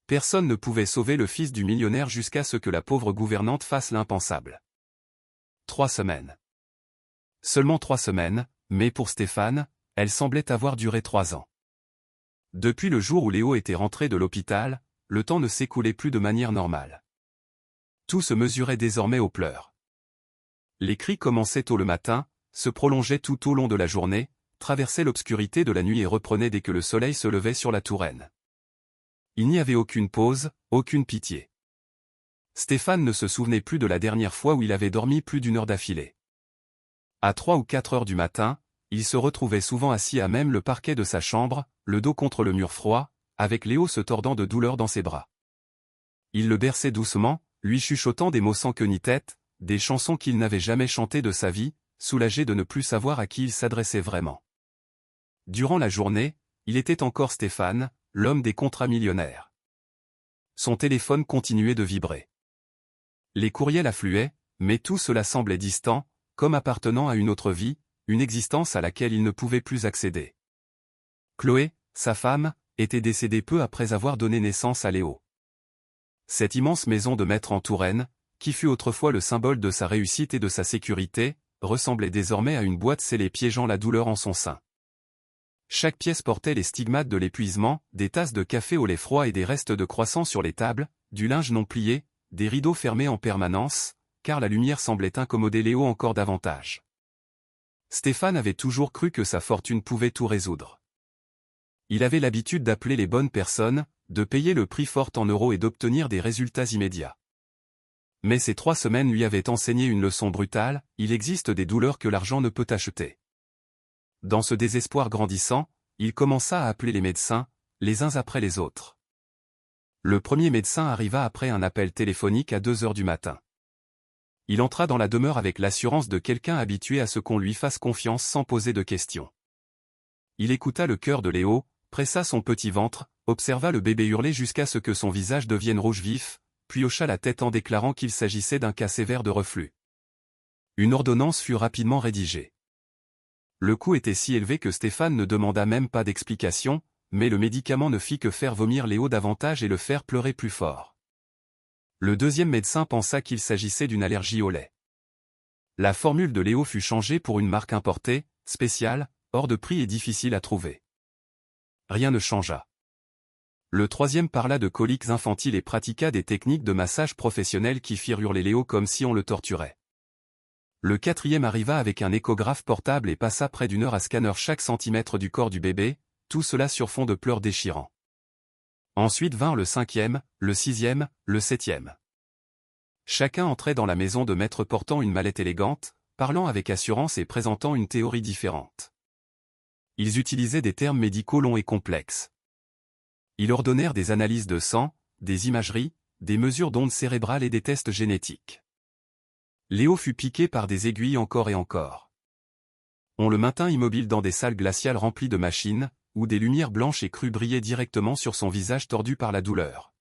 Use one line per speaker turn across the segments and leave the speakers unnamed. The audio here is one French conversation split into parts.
Personne ne pouvait sauver le fils du millionnaire jusqu'à ce que la pauvre gouvernante fasse l'impensable. 3 semaines. Seulement 3 semaines, mais pour Stéphane, elles semblaient avoir duré 3 ans. Depuis le jour où Léo était rentré de l'hôpital, le temps ne s'écoulait plus de manière normale. Tout se mesurait désormais aux pleurs. Les cris commençaient tôt le matin, se prolongeaient tout au long de la journée, traversaient l'obscurité de la nuit et reprenaient dès que le soleil se levait sur la Touraine. Il n'y avait aucune pause, aucune pitié. Stéphane ne se souvenait plus de la dernière fois où il avait dormi plus d'1 heure d'affilée. À 3 ou 4 heures du matin, il se retrouvait souvent assis à même le parquet de sa chambre, le dos contre le mur froid, avec Léo se tordant de douleur dans ses bras. Il le berçait doucement, lui chuchotant des mots sans queue ni tête, des chansons qu'il n'avait jamais chantées de sa vie, soulagé de ne plus savoir à qui il s'adressait vraiment. Durant la journée, il était encore Stéphane, l'homme des contrats millionnaires. Son téléphone continuait de vibrer. Les courriels affluaient, mais tout cela semblait distant, comme appartenant à une autre vie, une existence à laquelle il ne pouvait plus accéder. Chloé, sa femme, était décédée peu après avoir donné naissance à Léo. Cette immense maison de maître en Touraine, qui fut autrefois le symbole de sa réussite et de sa sécurité, ressemblait désormais à une boîte scellée piégeant la douleur en son sein. Chaque pièce portait les stigmates de l'épuisement, des tasses de café au lait froid et des restes de croissants sur les tables, du linge non plié, des rideaux fermés en permanence, car la lumière semblait incommoder Léo encore davantage. Stéphane avait toujours cru que sa fortune pouvait tout résoudre. Il avait l'habitude d'appeler les bonnes personnes, de payer le prix fort en euros et d'obtenir des résultats immédiats. Mais ces 3 semaines lui avaient enseigné une leçon brutale, il existe des douleurs que l'argent ne peut acheter. Dans ce désespoir grandissant, il commença à appeler les médecins, les uns après les autres. Le premier médecin arriva après un appel téléphonique à 2 heures du matin. Il entra dans la demeure avec l'assurance de quelqu'un habitué à ce qu'on lui fasse confiance sans poser de questions. Il écouta le cœur de Léo, pressa son petit ventre, observa le bébé hurler jusqu'à ce que son visage devienne rouge vif, puis hocha la tête en déclarant qu'il s'agissait d'un cas sévère de reflux. Une ordonnance fut rapidement rédigée. Le coût était si élevé que Stéphane ne demanda même pas d'explication, mais le médicament ne fit que faire vomir Léo davantage et le faire pleurer plus fort. Le deuxième médecin pensa qu'il s'agissait d'une allergie au lait. La formule de Léo fut changée pour une marque importée, spéciale, hors de prix et difficile à trouver. Rien ne changea. Le troisième parla de coliques infantiles et pratiqua des techniques de massage professionnel qui firent hurler Léo comme si on le torturait. Le quatrième arriva avec un échographe portable et passa près d'1 heure à scanner chaque centimètre du corps du bébé, tout cela sur fond de pleurs déchirants. Ensuite vinrent le 5e, le 6e, le 7e. Chacun entrait dans la maison de maître portant une mallette élégante, parlant avec assurance et présentant une théorie différente. Ils utilisaient des termes médicaux longs et complexes. Ils ordonnèrent des analyses de sang, des imageries, des mesures d'ondes cérébrales et des tests génétiques. Léo fut piqué par des aiguilles encore et encore. On le maintint immobile dans des salles glaciales remplies de machines, où des lumières blanches et crues brillaient directement sur son visage tordu par la douleur.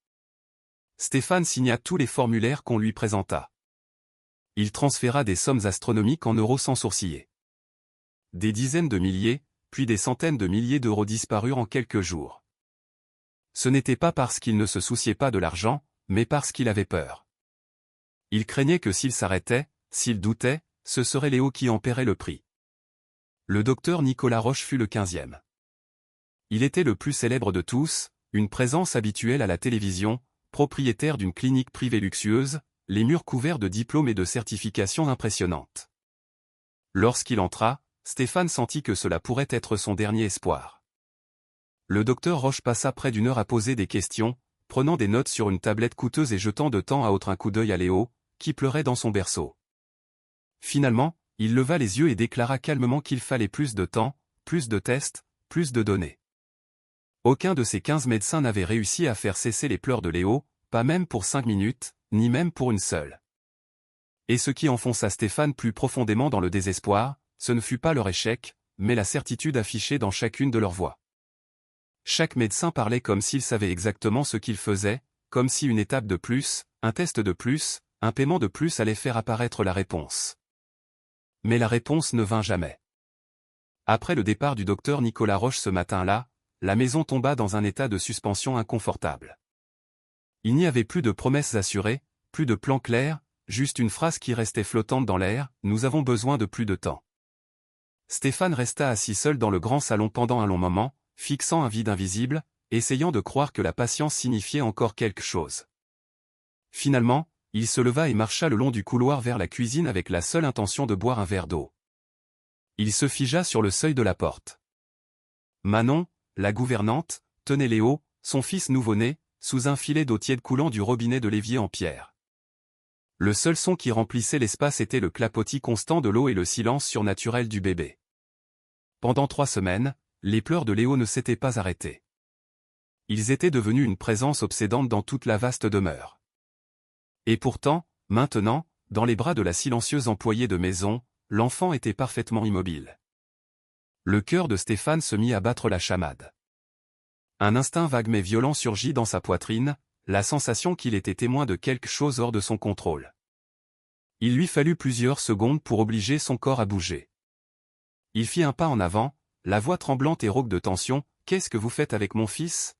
Stéphane signa tous les formulaires qu'on lui présenta. Il transféra des sommes astronomiques en euros sans sourciller. Des dizaines de milliers, puis des centaines de milliers d'euros disparurent en quelques jours. Ce n'était pas parce qu'il ne se souciait pas de l'argent, mais parce qu'il avait peur. Il craignait que s'il s'arrêtait, s'il doutait, ce serait Léo qui en paierait le prix. Le docteur Nicolas Roche fut le 15e. Il était le plus célèbre de tous, une présence habituelle à la télévision, propriétaire d'une clinique privée luxueuse, les murs couverts de diplômes et de certifications impressionnantes. Lorsqu'il entra, Stéphane sentit que cela pourrait être son dernier espoir. Le docteur Roche passa près d'1 heure à poser des questions, prenant des notes sur une tablette coûteuse et jetant de temps à autre un coup d'œil à Léo, qui pleurait dans son berceau. Finalement, il leva les yeux et déclara calmement qu'il fallait plus de temps, plus de tests, plus de données. Aucun de ces 15 médecins n'avait réussi à faire cesser les pleurs de Léo, pas même pour 5 minutes, ni même pour une seule. Et ce qui enfonça Stéphane plus profondément dans le désespoir, ce ne fut pas leur échec, mais la certitude affichée dans chacune de leurs voix. Chaque médecin parlait comme s'il savait exactement ce qu'il faisait, comme si une étape de plus, un test de plus, un paiement de plus allait faire apparaître la réponse. Mais la réponse ne vint jamais. Après le départ du docteur Nicolas Roche ce matin-là, la maison tomba dans un état de suspension inconfortable. Il n'y avait plus de promesses assurées, plus de plans clairs, juste une phrase qui restait flottante dans l'air, « Nous avons besoin de plus de temps ». Stéphane resta assis seul dans le grand salon pendant un long moment, fixant un vide invisible, essayant de croire que la patience signifiait encore quelque chose. Finalement, il se leva et marcha le long du couloir vers la cuisine avec la seule intention de boire un verre d'eau. Il se figea sur le seuil de la porte. Manon, la gouvernante, tenait Léo, son fils nouveau-né, sous un filet d'eau tiède coulant du robinet de l'évier en pierre. Le seul son qui remplissait l'espace était le clapotis constant de l'eau et le silence surnaturel du bébé. Pendant 3 semaines, les pleurs de Léo ne s'étaient pas arrêtés. Ils étaient devenus une présence obsédante dans toute la vaste demeure. Et pourtant, maintenant, dans les bras de la silencieuse employée de maison, l'enfant était parfaitement immobile. Le cœur de Stéphane se mit à battre la chamade. Un instinct vague mais violent surgit dans sa poitrine, la sensation qu'il était témoin de quelque chose hors de son contrôle. Il lui fallut plusieurs secondes pour obliger son corps à bouger. Il fit un pas en avant, la voix tremblante et rauque de tension, « Qu'est-ce que vous faites avec mon fils ?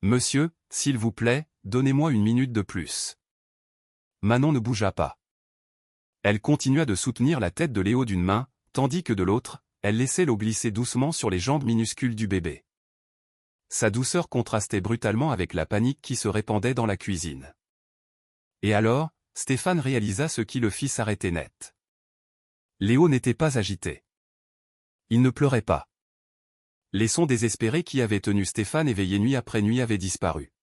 Monsieur, s'il vous plaît, donnez-moi une minute de plus. » Manon ne bougea pas. Elle continua de soutenir la tête de Léo d'une main, tandis que de l'autre, elle laissait l'eau glisser doucement sur les jambes minuscules du bébé. Sa douceur contrastait brutalement avec la panique qui se répandait dans la cuisine. Et alors, Stéphane réalisa ce qui le fit s'arrêter net. Léo n'était pas agité. Il ne pleurait pas. Les sons désespérés qui avaient tenu Stéphane éveillé nuit après nuit avaient disparu.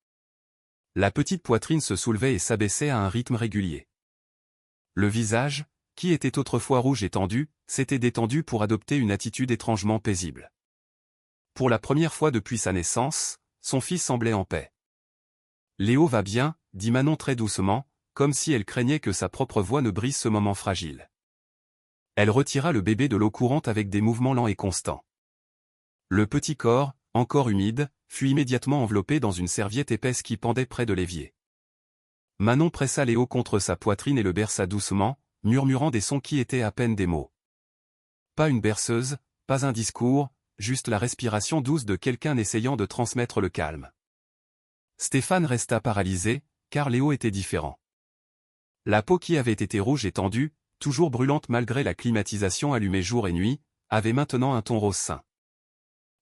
La petite poitrine se soulevait et s'abaissait à un rythme régulier. Le visage, qui était autrefois rouge et tendu, s'était détendu pour adopter une attitude étrangement paisible. Pour la première fois depuis sa naissance, son fils semblait en paix. « Léo va bien », dit Manon très doucement, comme si elle craignait que sa propre voix ne brise ce moment fragile. Elle retira le bébé de l'eau courante avec des mouvements lents et constants. Le petit corps, encore humide, fut immédiatement enveloppé dans une serviette épaisse qui pendait près de l'évier. Manon pressa Léo contre sa poitrine et le berça doucement, murmurant des sons qui étaient à peine des mots. Pas une berceuse, pas un discours, juste la respiration douce de quelqu'un essayant de transmettre le calme. Stéphane resta paralysé, car Léo était différent. La peau qui avait été rouge et tendue, toujours brûlante malgré la climatisation allumée jour et nuit, avait maintenant un ton rose sain.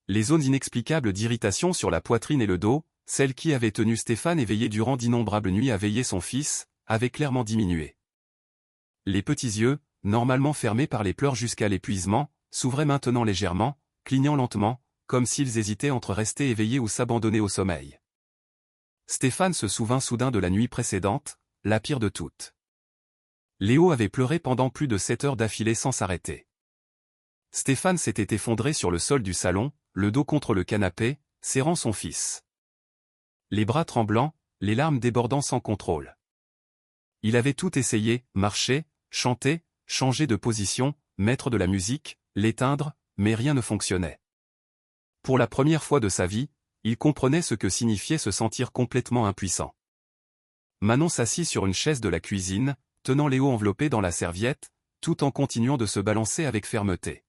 Les zones inexplicables d'irritation sur la poitrine et le dos, celles qui avaient tenu Stéphane éveillé durant d'innombrables nuits à veiller son fils, avaient clairement diminué. Les petits yeux, normalement fermés par les pleurs jusqu'à l'épuisement, s'ouvraient maintenant légèrement, clignant lentement, comme s'ils hésitaient entre rester éveillés ou s'abandonner au sommeil. Stéphane se souvint soudain de la nuit précédente, la pire de toutes. Léo avait pleuré pendant plus de 7 heures d'affilée sans s'arrêter. Stéphane s'était effondré sur le sol du salon, le dos contre le canapé, serrant son fils. Les bras tremblants, les larmes débordant sans contrôle. Il avait tout essayé, marcher, chanter, changer de position, mettre de la musique, l'éteindre, mais rien ne fonctionnait. Pour la première fois de sa vie, il comprenait ce que signifiait se sentir complètement impuissant. Manon s'assit sur une chaise de la cuisine, tenant Léo enveloppé dans la serviette, tout en continuant de se balancer avec fermeté.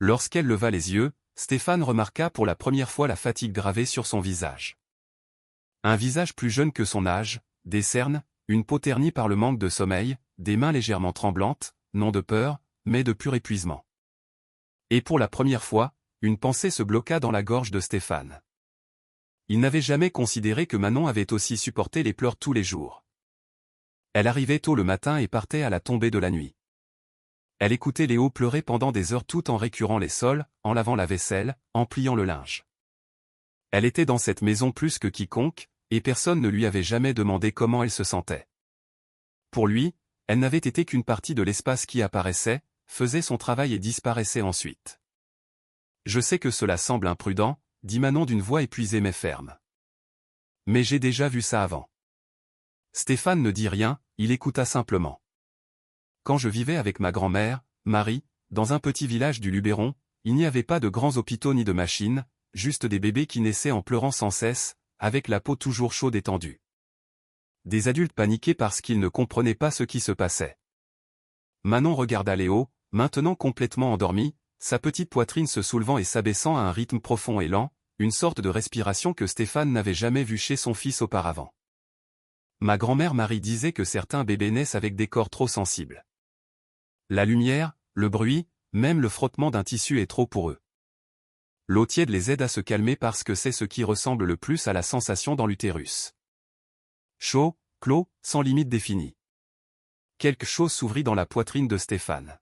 Lorsqu'elle leva les yeux, Stéphane remarqua pour la première fois la fatigue gravée sur son visage. Un visage plus jeune que son âge, des cernes, une peau ternie par le manque de sommeil, des mains légèrement tremblantes, non de peur, mais de pur épuisement. Et pour la première fois, une pensée se bloqua dans la gorge de Stéphane. Il n'avait jamais considéré que Manon avait aussi supporté les pleurs tous les jours. Elle arrivait tôt le matin et partait à la tombée de la nuit. Elle écoutait Léo pleurer pendant des heures tout en récurant les sols, en lavant la vaisselle, en pliant le linge. Elle était dans cette maison plus que quiconque, et personne ne lui avait jamais demandé comment elle se sentait. Pour lui, elle n'avait été qu'une partie de l'espace qui apparaissait, faisait son travail et disparaissait ensuite. « Je sais que cela semble imprudent », dit Manon d'une voix épuisée mais ferme. « Mais j'ai déjà vu ça avant. » Stéphane ne dit rien, il écouta simplement. Quand je vivais avec ma grand-mère, Marie, dans un petit village du Luberon, il n'y avait pas de grands hôpitaux ni de machines, juste des bébés qui naissaient en pleurant sans cesse, avec la peau toujours chaude et tendue. Des adultes paniqués parce qu'ils ne comprenaient pas ce qui se passait. Manon regarda Léo, maintenant complètement endormi, sa petite poitrine se soulevant et s'abaissant à un rythme profond et lent, une sorte de respiration que Stéphane n'avait jamais vue chez son fils auparavant. Ma grand-mère Marie disait que certains bébés naissent avec des corps trop sensibles. La lumière, le bruit, même le frottement d'un tissu est trop pour eux. L'eau tiède les aide à se calmer parce que c'est ce qui ressemble le plus à la sensation dans l'utérus. Chaud, clos, sans limite définie. Quelque chose s'ouvrit dans la poitrine de Stéphane.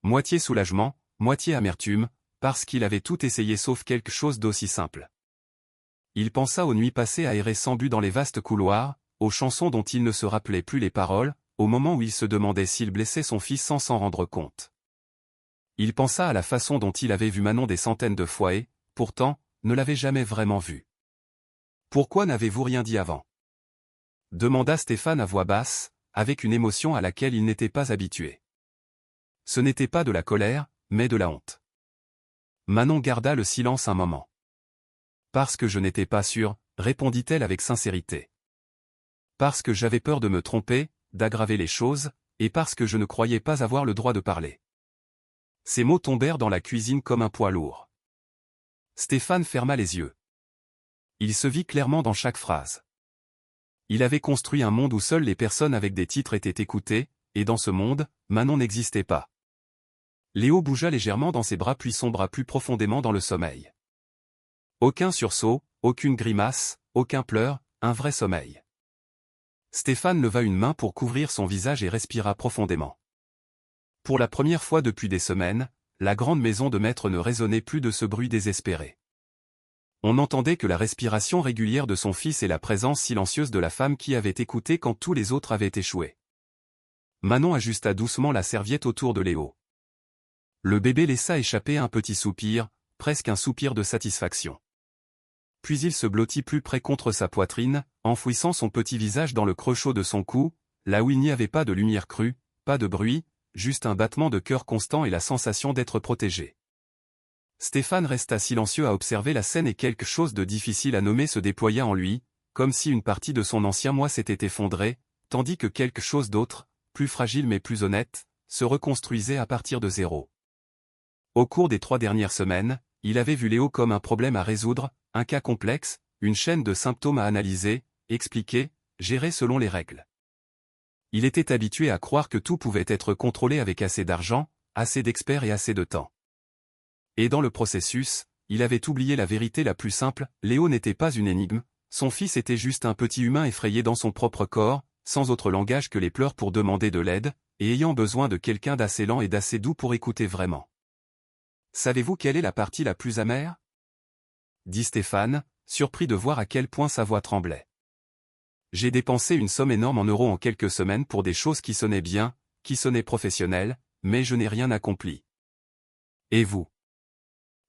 Moitié soulagement, moitié amertume, parce qu'il avait tout essayé sauf quelque chose d'aussi simple. Il pensa aux nuits passées aérées sans but dans les vastes couloirs, aux chansons dont il ne se rappelait plus les paroles, au moment où il se demandait s'il blessait son fils sans s'en rendre compte. Il pensa à la façon dont il avait vu Manon des centaines de fois et, pourtant, ne l'avait jamais vraiment vue. « Pourquoi n'avez-vous rien dit avant ?» demanda Stéphane à voix basse, avec une émotion à laquelle il n'était pas habitué. Ce n'était pas de la colère, mais de la honte. Manon garda le silence un moment. « Parce que je n'étais pas sûre, répondit-elle avec sincérité. Parce que j'avais peur de me tromper, d'aggraver les choses, et parce que je ne croyais pas avoir le droit de parler. » Ces mots tombèrent dans la cuisine comme un poids lourd. Stéphane ferma les yeux. Il se vit clairement dans chaque phrase. Il avait construit un monde où seules les personnes avec des titres étaient écoutées, et dans ce monde, Manon n'existait pas. Léo bougea légèrement dans ses bras puis sombra plus profondément dans le sommeil. Aucun sursaut, aucune grimace, aucun pleur, un vrai sommeil. Stéphane leva une main pour couvrir son visage et respira profondément. Pour la première fois depuis des semaines, la grande maison de maître ne résonnait plus de ce bruit désespéré. On n'entendait que la respiration régulière de son fils et la présence silencieuse de la femme qui avait écouté quand tous les autres avaient échoué. Manon ajusta doucement la serviette autour de Léo. Le bébé laissa échapper un petit soupir, presque un soupir de satisfaction. Puis il se blottit plus près contre sa poitrine, enfouissant son petit visage dans le creux chaud de son cou, là où il n'y avait pas de lumière crue, pas de bruit, juste un battement de cœur constant et la sensation d'être protégé. Stéphane resta silencieux à observer la scène et quelque chose de difficile à nommer se déploya en lui, comme si une partie de son ancien moi s'était effondrée, tandis que quelque chose d'autre, plus fragile mais plus honnête, se reconstruisait à partir de zéro. Au cours des 3 dernières semaines, il avait vu Léo comme un problème à résoudre, un cas complexe, une chaîne de symptômes à analyser, expliquer, gérer selon les règles. Il était habitué à croire que tout pouvait être contrôlé avec assez d'argent, assez d'experts et assez de temps. Et dans le processus, il avait oublié la vérité la plus simple, Léo n'était pas une énigme, son fils était juste un petit humain effrayé dans son propre corps, sans autre langage que les pleurs pour demander de l'aide, et ayant besoin de quelqu'un d'assez lent et d'assez doux pour écouter vraiment. « Savez-vous quelle est la partie la plus amère ?» dit Stéphane, surpris de voir à quel point sa voix tremblait. J'ai dépensé une somme énorme en euros en quelques semaines pour des choses qui sonnaient bien, qui sonnaient professionnelles, mais je n'ai rien accompli. Et vous?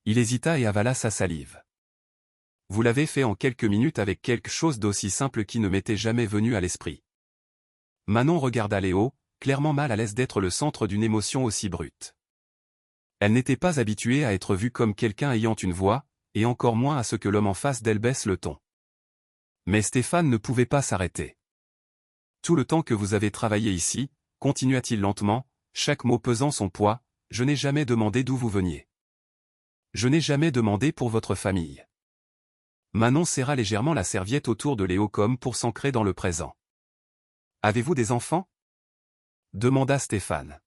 Il hésita et avala sa salive. Vous l'avez fait en quelques minutes avec quelque chose d'aussi simple qui ne m'était jamais venu à l'esprit. Manon regarda Léo, clairement mal à l'aise d'être le centre d'une émotion aussi brute. Elle n'était pas habituée à être vue comme quelqu'un ayant une voix, et encore moins à ce que l'homme en face d'elle baisse le ton. Mais Stéphane ne pouvait pas s'arrêter. Tout le temps que vous avez travaillé ici, continua-t-il lentement, chaque mot pesant son poids, je n'ai jamais demandé d'où vous veniez. Je n'ai jamais demandé pour votre famille. Manon serra légèrement la serviette autour de Léo comme pour s'ancrer dans le présent. Avez-vous des enfants? Demanda Stéphane.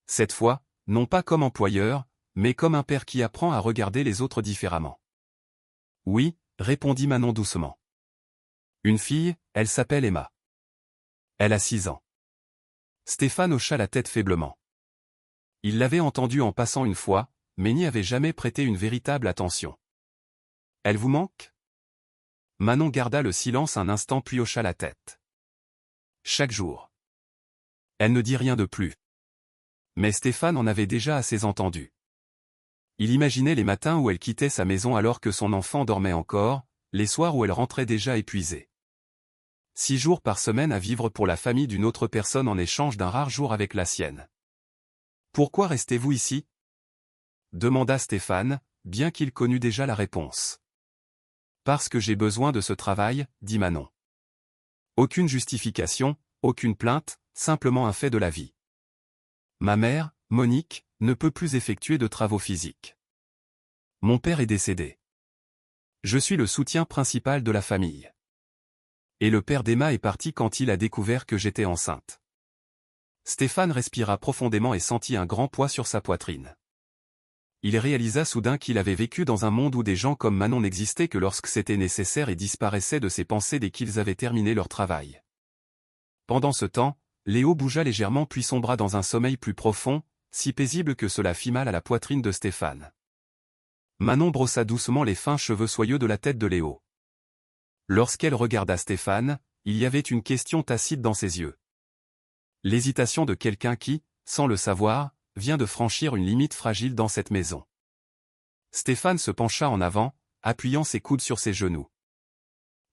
Cette fois, non pas comme employeur, mais comme un père qui apprend à regarder les autres différemment. Oui, répondit Manon doucement. Une fille, elle s'appelle Emma. Elle a 6 ans. Stéphane hocha la tête faiblement. Il l'avait entendue en passant une fois, mais n'y avait jamais prêté une véritable attention. Elle vous manque? Manon garda le silence un instant puis hocha la tête. Chaque jour. Elle ne dit rien de plus. Mais Stéphane en avait déjà assez entendu. Il imaginait les matins où elle quittait sa maison alors que son enfant dormait encore, les soirs où elle rentrait déjà épuisée. 6 jours par semaine à vivre pour la famille d'une autre personne en échange d'un rare jour avec la sienne. Pourquoi restez-vous ici? Demanda Stéphane, bien qu'il connût déjà la réponse. Parce que j'ai besoin de ce travail, dit Manon. Aucune justification, aucune plainte, simplement un fait de la vie. Ma mère, Monique, ne peut plus effectuer de travaux physiques. Mon père est décédé. Je suis le soutien principal de la famille. Et le père d'Emma est parti quand il a découvert que j'étais enceinte. Stéphane respira profondément et sentit un grand poids sur sa poitrine. Il réalisa soudain qu'il avait vécu dans un monde où des gens comme Manon n'existaient que lorsque c'était nécessaire et disparaissaient de ses pensées dès qu'ils avaient terminé leur travail. Pendant ce temps, Léo bougea légèrement puis sombra dans un sommeil plus profond, si paisible que cela fit mal à la poitrine de Stéphane. Manon brossa doucement les fins cheveux soyeux de la tête de Léo. Lorsqu'elle regarda Stéphane, il y avait une question tacite dans ses yeux. L'hésitation de quelqu'un qui, sans le savoir, vient de franchir une limite fragile dans cette maison. Stéphane se pencha en avant, appuyant ses coudes sur ses genoux.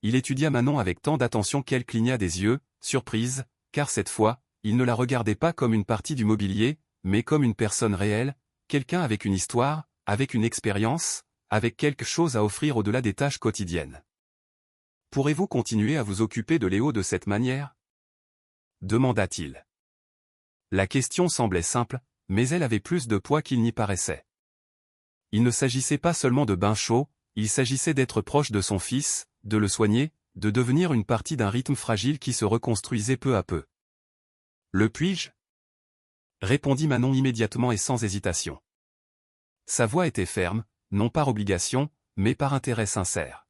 Il étudia Manon avec tant d'attention qu'elle cligna des yeux, surprise, car cette fois, il ne la regardait pas comme une partie du mobilier, mais comme une personne réelle, quelqu'un avec une histoire, avec une expérience, avec quelque chose à offrir au-delà des tâches quotidiennes. Pourrez-vous continuer à vous occuper de Léo de cette manière ? Demanda-t-il. La question semblait simple, mais elle avait plus de poids qu'il n'y paraissait. Il ne s'agissait pas seulement de bain chaud, il s'agissait d'être proche de son fils, de le soigner, de devenir une partie d'un rythme fragile qui se reconstruisait peu à peu. Le puis-je ? Répondit Manon immédiatement et sans hésitation. Sa voix était ferme, non par obligation, mais par intérêt sincère.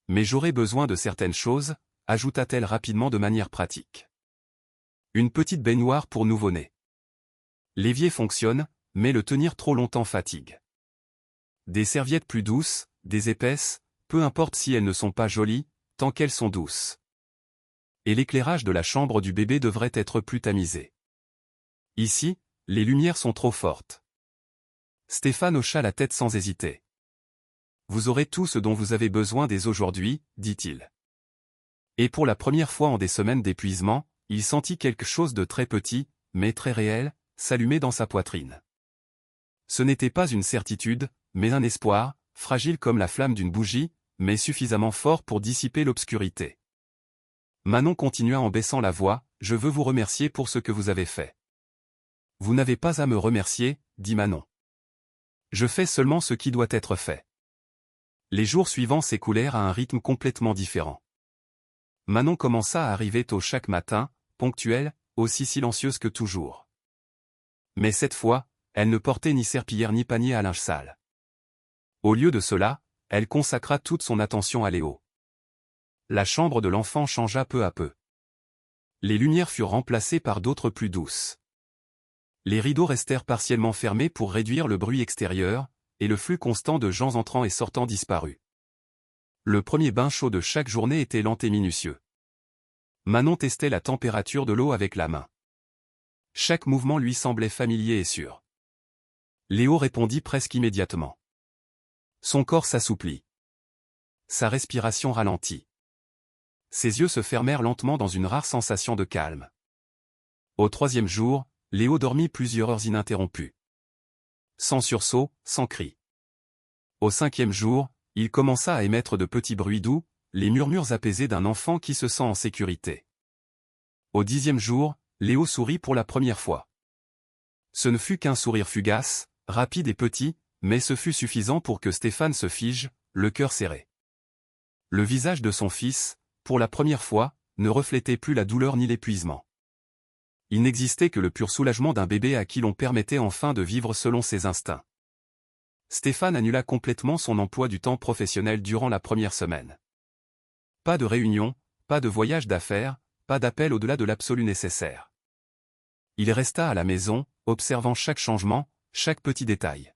Mais j'aurais besoin de certaines choses, ajouta-t-elle rapidement de manière pratique. Une petite baignoire pour nouveau-né. L'évier fonctionne, mais le tenir trop longtemps fatigue. Des serviettes plus douces, des épaisses, peu importe si elles ne sont pas jolies, tant qu'elles sont douces. Et l'éclairage de la chambre du bébé devrait être plus tamisé. Ici, les lumières sont trop fortes. Stéphane hocha la tête sans hésiter. Vous aurez tout ce dont vous avez besoin dès aujourd'hui, dit-il. Et pour la première fois en des semaines d'épuisement, il sentit quelque chose de très petit, mais très réel, s'allumer dans sa poitrine. Ce n'était pas une certitude, mais un espoir, fragile comme la flamme d'une bougie, mais suffisamment fort pour dissiper l'obscurité. Manon continua en baissant la voix, « Je veux vous remercier pour ce que vous avez fait. » « Vous n'avez pas à me remercier, » dit Manon. « Je fais seulement ce qui doit être fait. » Les jours suivants s'écoulèrent à un rythme complètement différent. Manon commença à arriver tôt chaque matin, ponctuelle, aussi silencieuse que toujours. Mais cette fois, elle ne portait ni serpillière ni panier à linge sale. Au lieu de cela, elle consacra toute son attention à Léo. La chambre de l'enfant changea peu à peu. Les lumières furent remplacées par d'autres plus douces. Les rideaux restèrent partiellement fermés pour réduire le bruit extérieur, et le flux constant de gens entrant et sortant disparut. Le premier bain chaud de chaque journée était lent et minutieux. Manon testait la température de l'eau avec la main. Chaque mouvement lui semblait familier et sûr. Léo répondit presque immédiatement. Son corps s'assouplit. Sa respiration ralentit. Ses yeux se fermèrent lentement dans une rare sensation de calme. Au troisième jour, Léo dormit plusieurs heures ininterrompues. Sans sursaut, sans cri. Au cinquième jour, il commença à émettre de petits bruits doux, les murmures apaisés d'un enfant qui se sent en sécurité. Au 10e jour, Léo sourit pour la première fois. Ce ne fut qu'un sourire fugace, rapide et petit, mais ce fut suffisant pour que Stéphane se fige, le cœur serré. Le visage de son fils, pour la première fois, ne reflétait plus la douleur ni l'épuisement. Il n'existait que le pur soulagement d'un bébé à qui l'on permettait enfin de vivre selon ses instincts. Stéphane annula complètement son emploi du temps professionnel durant la première semaine. Pas de réunion, pas de voyage d'affaires, pas d'appel au-delà de l'absolu nécessaire. Il resta à la maison, observant chaque changement, chaque petit détail.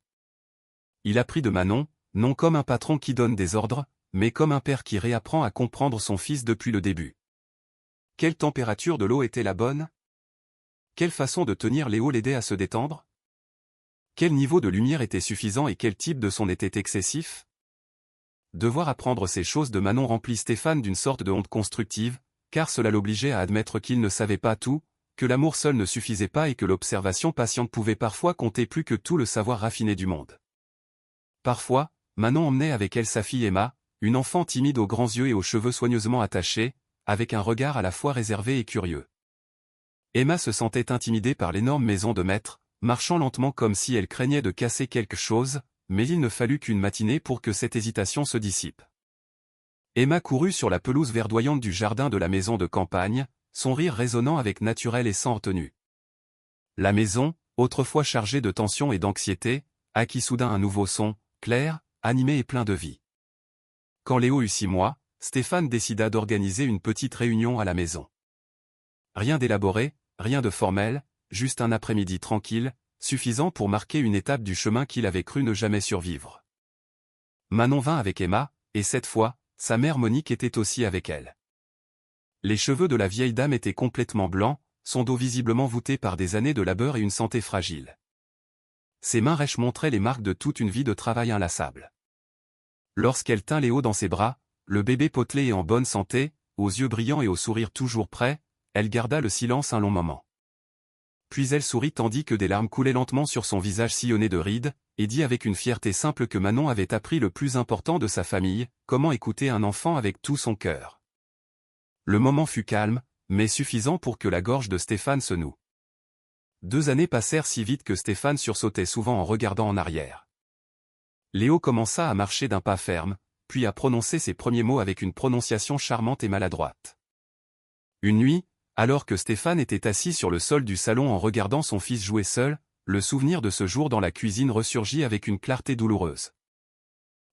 Il apprit de Manon, non comme un patron qui donne des ordres, mais comme un père qui réapprend à comprendre son fils depuis le début. Quelle température de l'eau était la bonne ? Quelle façon de tenir Léo l'aidait à se détendre ? Quel niveau de lumière était suffisant et quel type de son était excessif ? Devoir apprendre ces choses de Manon remplit Stéphane d'une sorte de honte constructive, car cela l'obligeait à admettre qu'il ne savait pas tout, que l'amour seul ne suffisait pas et que l'observation patiente pouvait parfois compter plus que tout le savoir raffiné du monde. Parfois, Manon emmenait avec elle sa fille Emma, une enfant timide aux grands yeux et aux cheveux soigneusement attachés, avec un regard à la fois réservé et curieux. Emma se sentait intimidée par l'énorme maison de maître, marchant lentement comme si elle craignait de casser quelque chose, mais il ne fallut qu'une matinée pour que cette hésitation se dissipe. Emma courut sur la pelouse verdoyante du jardin de la maison de campagne, son rire résonnant avec naturel et sans retenue. La maison, autrefois chargée de tension et d'anxiété, acquit soudain un nouveau son, clair, animé et plein de vie. Quand Léo eut 6 mois, Stéphane décida d'organiser une petite réunion à la maison. Rien d'élaboré, rien de formel, juste un après-midi tranquille, suffisant pour marquer une étape du chemin qu'il avait cru ne jamais survivre. Manon vint avec Emma, et cette fois, sa mère Monique était aussi avec elle. Les cheveux de la vieille dame étaient complètement blancs, son dos visiblement voûté par des années de labeur et une santé fragile. Ses mains rêches montraient les marques de toute une vie de travail inlassable. Lorsqu'elle tint Léo dans ses bras, le bébé potelé et en bonne santé, aux yeux brillants et au sourire toujours prêt, elle garda le silence un long moment. Puis elle sourit tandis que des larmes coulaient lentement sur son visage sillonné de rides, et dit avec une fierté simple que Manon avait appris le plus important de sa famille, comment écouter un enfant avec tout son cœur. Le moment fut calme, mais suffisant pour que la gorge de Stéphane se noue. 2 années passèrent si vite que Stéphane sursautait souvent en regardant en arrière. Léo commença à marcher d'un pas ferme, puis à prononcer ses premiers mots avec une prononciation charmante et maladroite. Une nuit, alors que Stéphane était assis sur le sol du salon en regardant son fils jouer seul, le souvenir de ce jour dans la cuisine ressurgit avec une clarté douloureuse.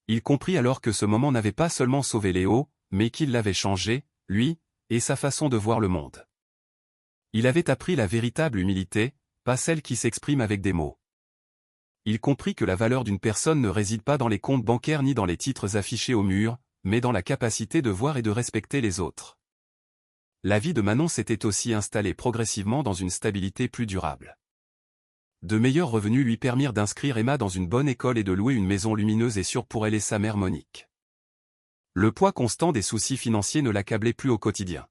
Il comprit alors que ce moment n'avait pas seulement sauvé Léo, mais qu'il l'avait changé, lui, et sa façon de voir le monde. Il avait appris la véritable humilité, pas celle qui s'exprime avec des mots. Il comprit que la valeur d'une personne ne réside pas dans les comptes bancaires ni dans les titres affichés au mur, mais dans la capacité de voir et de respecter les autres. La vie de Manon s'était aussi installée progressivement dans une stabilité plus durable. De meilleurs revenus lui permirent d'inscrire Emma dans une bonne école et de louer une maison lumineuse et sûre pour elle et sa mère Monique. Le poids constant des soucis financiers ne l'accablait plus au quotidien.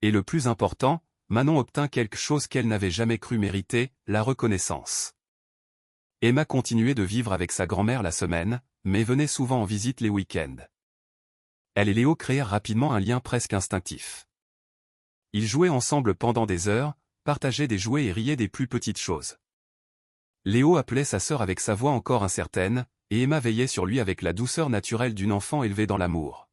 Et le plus important, Manon obtint quelque chose qu'elle n'avait jamais cru mériter, la reconnaissance. Emma continuait de vivre avec sa grand-mère la semaine, mais venait souvent en visite les week-ends. Elle et Léo créèrent rapidement un lien presque instinctif. Ils jouaient ensemble pendant des heures, partageaient des jouets et riaient des plus petites choses. Léo appelait sa sœur avec sa voix encore incertaine, et Emma veillait sur lui avec la douceur naturelle d'une enfant élevée dans l'amour.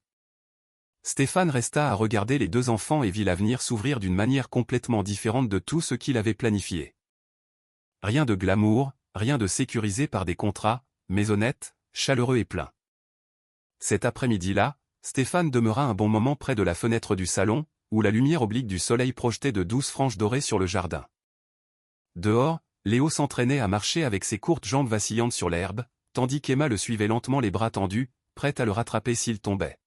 Stéphane resta à regarder les 2 enfants et vit l'avenir s'ouvrir d'une manière complètement différente de tout ce qu'il avait planifié. Rien de glamour, rien de sécurisé par des contrats, mais honnête, chaleureux et plein. Cet après-midi-là, Stéphane demeura un bon moment près de la fenêtre du salon, où la lumière oblique du soleil projetait de douces franges dorées sur le jardin. Dehors, Léo s'entraînait à marcher avec ses courtes jambes vacillantes sur l'herbe, tandis qu'Emma le suivait lentement les bras tendus, prête à le rattraper s'il tombait.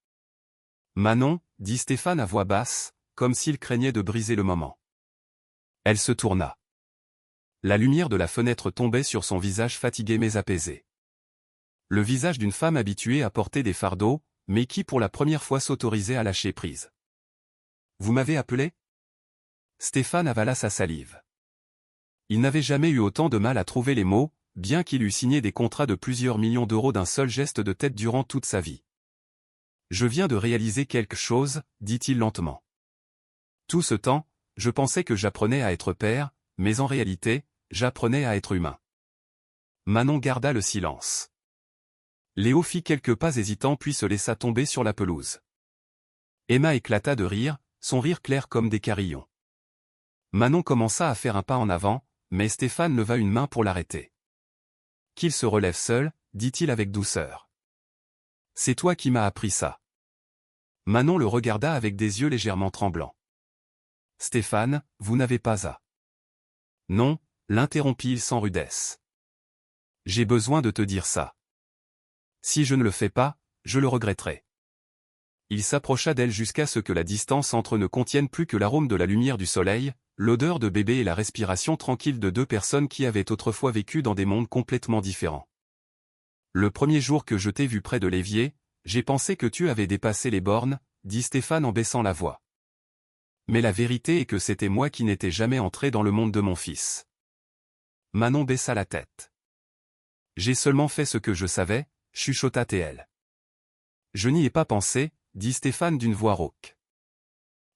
« Manon » dit Stéphane à voix basse, comme s'il craignait de briser le moment. Elle se tourna. La lumière de la fenêtre tombait sur son visage fatigué mais apaisé. Le visage d'une femme habituée à porter des fardeaux, mais qui pour la première fois s'autorisait à lâcher prise. « Vous m'avez appelé » Stéphane avala sa salive. Il n'avait jamais eu autant de mal à trouver les mots, bien qu'il eût signé des contrats de plusieurs millions d'euros d'un seul geste de tête durant toute sa vie. « Je viens de réaliser quelque chose, dit-il lentement. Tout ce temps, je pensais que j'apprenais à être père, mais en réalité, j'apprenais à être humain. » Manon garda le silence. Léo fit quelques pas hésitants puis se laissa tomber sur la pelouse. Emma éclata de rire, son rire clair comme des carillons. Manon commença à faire un pas en avant, mais Stéphane leva une main pour l'arrêter. « Qu'il se relève seul, dit-il avec douceur. C'est toi qui m'as appris ça. » Manon le regarda avec des yeux légèrement tremblants. « Stéphane, vous n'avez pas à. » « Non, » l'interrompit-il sans rudesse. « J'ai besoin de te dire ça. Si je ne le fais pas, je le regretterai. » Il s'approcha d'elle jusqu'à ce que la distance entre eux ne contienne plus que l'arôme de la lumière du soleil, l'odeur de bébé et la respiration tranquille de 2 personnes qui avaient autrefois vécu dans des mondes complètement différents. « Le premier jour que je t'ai vu près de l'évier, j'ai pensé que tu avais dépassé les bornes, dit Stéphane en baissant la voix. Mais la vérité est que c'était moi qui n'étais jamais entré dans le monde de mon fils. » Manon baissa la tête. « J'ai seulement fait ce que je savais, chuchota-t-elle. Je n'y ai pas pensé, dit Stéphane d'une voix rauque.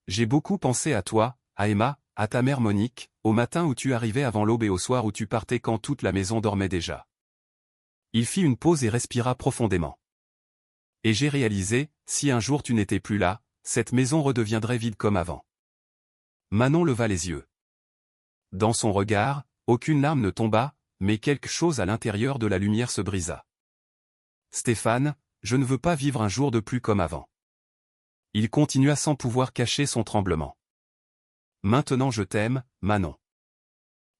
J'ai beaucoup pensé à toi, à Emma, à ta mère Monique, au matin où tu arrivais avant l'aube et au soir où tu partais quand toute la maison dormait déjà. Il fit une pause et respira profondément. Et j'ai réalisé, si un jour tu n'étais plus là, cette maison redeviendrait vide comme avant. Manon leva les yeux. Dans son regard, aucune larme ne tomba, mais quelque chose à l'intérieur de la lumière se brisa. Stéphane, je ne veux pas vivre un jour de plus comme avant. Il continua sans pouvoir cacher son tremblement. Maintenant je t'aime, Manon.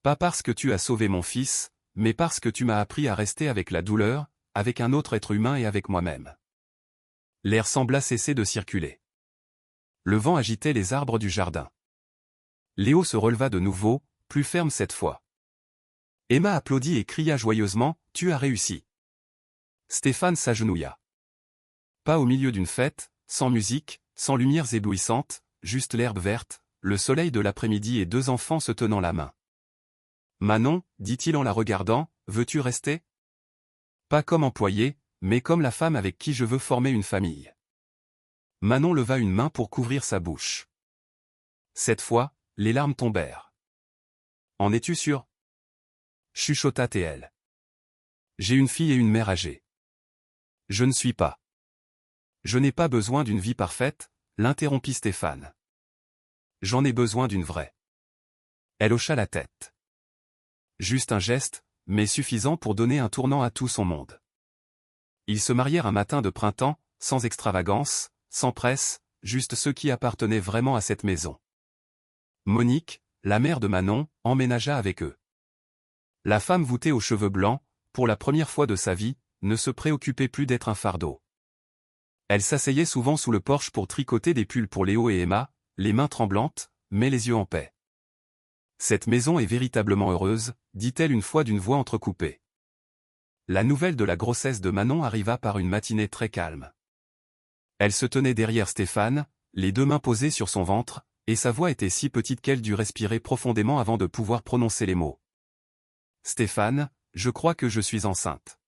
Pas parce que tu as sauvé mon fils, mais parce que tu m'as appris à rester avec la douleur, avec un autre être humain et avec moi-même. L'air sembla cesser de circuler. Le vent agitait les arbres du jardin. Léo se releva de nouveau, plus ferme cette fois. Emma applaudit et cria joyeusement, « Tu as réussi !» Stéphane s'agenouilla. Pas au milieu d'une fête, sans musique, sans lumières éblouissantes, juste l'herbe verte, le soleil de l'après-midi et deux enfants se tenant la main. « Manon, dit-il en la regardant, veux-tu rester ? Pas comme employée, mais comme la femme avec qui je veux former une famille. » Manon leva une main pour couvrir sa bouche. Cette fois, les larmes tombèrent. « En es-tu sûr ?» chuchota-t-elle. « J'ai une fille et une mère âgée. Je ne suis pas. Je n'ai pas besoin d'une vie parfaite, l'interrompit Stéphane. J'en ai besoin d'une vraie. Elle hocha la tête. Juste un geste, mais suffisant pour donner un tournant à tout son monde. Ils se marièrent un matin de printemps, sans extravagance, sans presse, juste ceux qui appartenaient vraiment à cette maison. Monique, la mère de Manon, emménagea avec eux. La femme voûtée aux cheveux blancs, pour la première fois de sa vie, ne se préoccupait plus d'être un fardeau. Elle s'asseyait souvent sous le porche pour tricoter des pulls pour Léo et Emma, les mains tremblantes, mais les yeux en paix. « Cette maison est véritablement heureuse, » dit-elle une fois d'une voix entrecoupée. La nouvelle de la grossesse de Manon arriva par une matinée très calme. Elle se tenait derrière Stéphane, les deux mains posées sur son ventre, et sa voix était si petite qu'elle dut respirer profondément avant de pouvoir prononcer les mots. « Stéphane, je crois que je suis enceinte. »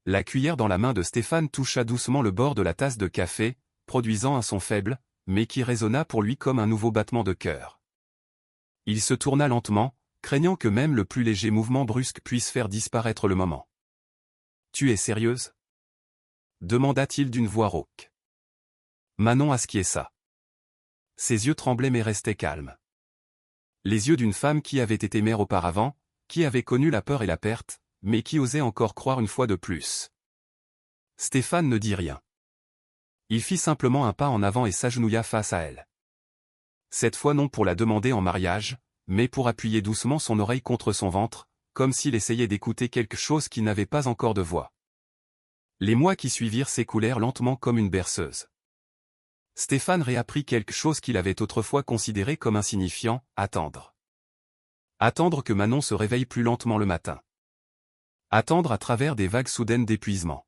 La cuillère dans la main de Stéphane toucha doucement le bord de la tasse de café, produisant un son faible, mais qui résonna pour lui comme un nouveau battement de cœur. Il se tourna lentement, craignant que même le plus léger mouvement brusque puisse faire disparaître le moment. « Tu es sérieuse ? » demanda-t-il d'une voix rauque. Manon acquiesça. Ses yeux tremblaient mais restaient calmes. Les yeux d'une femme qui avait été mère auparavant, qui avait connu la peur et la perte, mais qui osait encore croire une fois de plus. Stéphane ne dit rien. Il fit simplement un pas en avant et s'agenouilla face à elle. Cette fois non pour la demander en mariage, mais pour appuyer doucement son oreille contre son ventre, comme s'il essayait d'écouter quelque chose qui n'avait pas encore de voix. Les mois qui suivirent s'écoulèrent lentement comme une berceuse. Stéphane réapprit quelque chose qu'il avait autrefois considéré comme insignifiant, attendre. Attendre que Manon se réveille plus lentement le matin. Attendre à travers des vagues soudaines d'épuisement.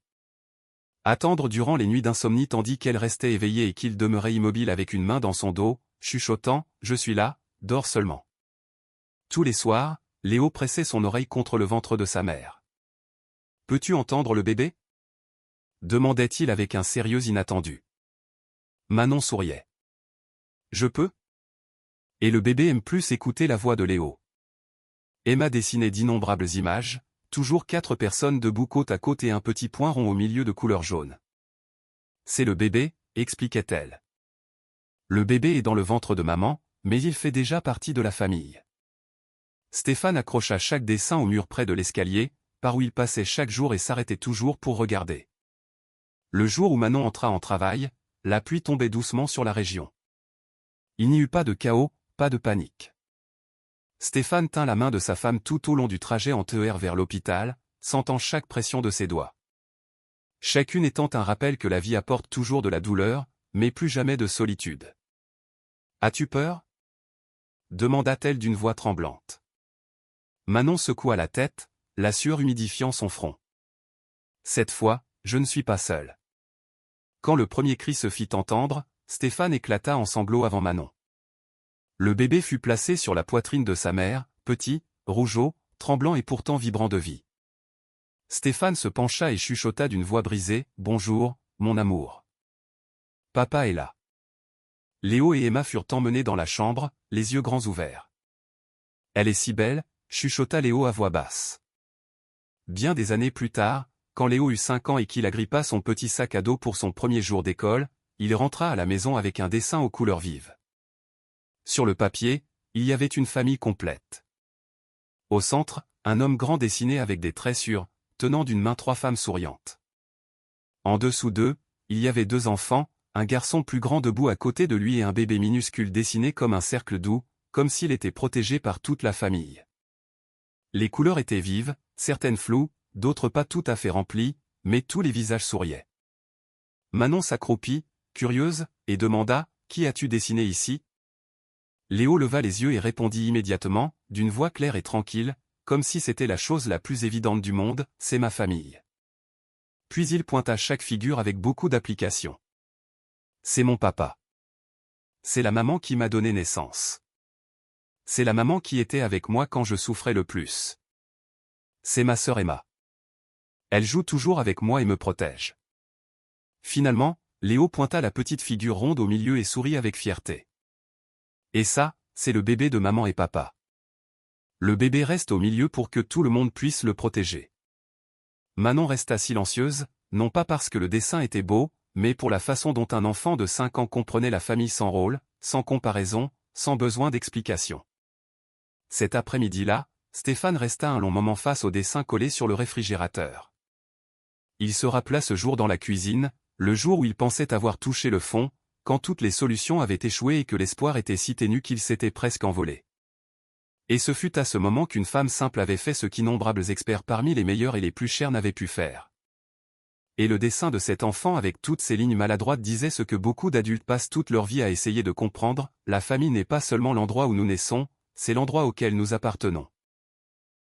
Attendre durant les nuits d'insomnie tandis qu'elle restait éveillée et qu'il demeurait immobile avec une main dans son dos, chuchotant « Je suis là, dors seulement ». Tous les soirs, Léo pressait son oreille contre le ventre de sa mère. « Peux-tu entendre le bébé ?» demandait-il avec un sérieux inattendu. Manon souriait. « Je peux ?» Et le bébé aime plus écouter la voix de Léo. Emma dessinait d'innombrables images, toujours 4 personnes debout côte à côte et un petit point rond au milieu de couleur jaune. « C'est le bébé, » expliquait-elle. « Le bébé est dans le ventre de maman, mais il fait déjà partie de la famille. » Stéphane accrocha chaque dessin au mur près de l'escalier, par où il passait chaque jour et s'arrêtait toujours pour regarder. Le jour où Manon entra en travail, la pluie tombait doucement sur la région. Il n'y eut pas de chaos, pas de panique. Stéphane tint la main de sa femme tout au long du trajet en TER vers l'hôpital, sentant chaque pression de ses doigts. Chacune étant un rappel que la vie apporte toujours de la douleur, mais plus jamais de solitude. « As-tu peur ?» demanda-t-elle d'une voix tremblante. Manon secoua la tête, la sueur humidifiant son front. « Cette fois, je ne suis pas seule. » Quand le premier cri se fit entendre, Stéphane éclata en sanglots avant Manon. Le bébé fut placé sur la poitrine de sa mère, petit, rougeaud, tremblant et pourtant vibrant de vie. Stéphane se pencha et chuchota d'une voix brisée, « Bonjour, mon amour. Papa est là. » Léo et Emma furent emmenés dans la chambre, les yeux grands ouverts. « Elle est si belle » chuchota Léo à voix basse. bien des années plus tard, quand Léo eut 5 ans et qu'il agrippa son petit sac à dos pour son premier jour d'école, il rentra à la maison avec un dessin aux couleurs vives. Sur le papier, il y avait une famille complète. Au centre, un homme grand dessiné avec des traits sûrs, tenant d'une main 3 femmes souriantes. En dessous d'eux, il y avait 2 enfants, un garçon plus grand debout à côté de lui et un bébé minuscule dessiné comme un cercle doux, comme s'il était protégé par toute la famille. Les couleurs étaient vives, certaines floues, d'autres pas tout à fait remplies, mais tous les visages souriaient. Manon s'accroupit, curieuse, et demanda « Qui as-tu dessiné ici ?» Léo leva les yeux et répondit immédiatement, d'une voix claire et tranquille, comme si c'était la chose la plus évidente du monde, « C'est ma famille. » Puis il pointa chaque figure avec beaucoup d'application. « C'est mon papa. C'est la maman qui m'a donné naissance. C'est la maman qui était avec moi quand je souffrais le plus. C'est ma sœur Emma. Elle joue toujours avec moi et me protège. » Finalement, Léo pointa la petite figure ronde au milieu et sourit avec fierté. « Et ça, c'est le bébé de maman et papa. Le bébé reste au milieu pour que tout le monde puisse le protéger. » Manon resta silencieuse, non pas parce que le dessin était beau, mais pour la façon dont un enfant de 5 ans comprenait la famille sans rôle, sans comparaison, sans besoin d'explication. Cet après-midi-là, Stéphane resta un long moment face au dessin collé sur le réfrigérateur. Il se rappela ce jour dans la cuisine, le jour où il pensait avoir touché le fond, quand toutes les solutions avaient échoué et que l'espoir était si ténu qu'il s'était presque envolé. Et ce fut à ce moment qu'une femme simple avait fait ce qu'innombrables experts parmi les meilleurs et les plus chers n'avaient pu faire. Et le dessin de cet enfant avec toutes ses lignes maladroites disait ce que beaucoup d'adultes passent toute leur vie à essayer de comprendre, la famille n'est pas seulement l'endroit où nous naissons, c'est l'endroit auquel nous appartenons.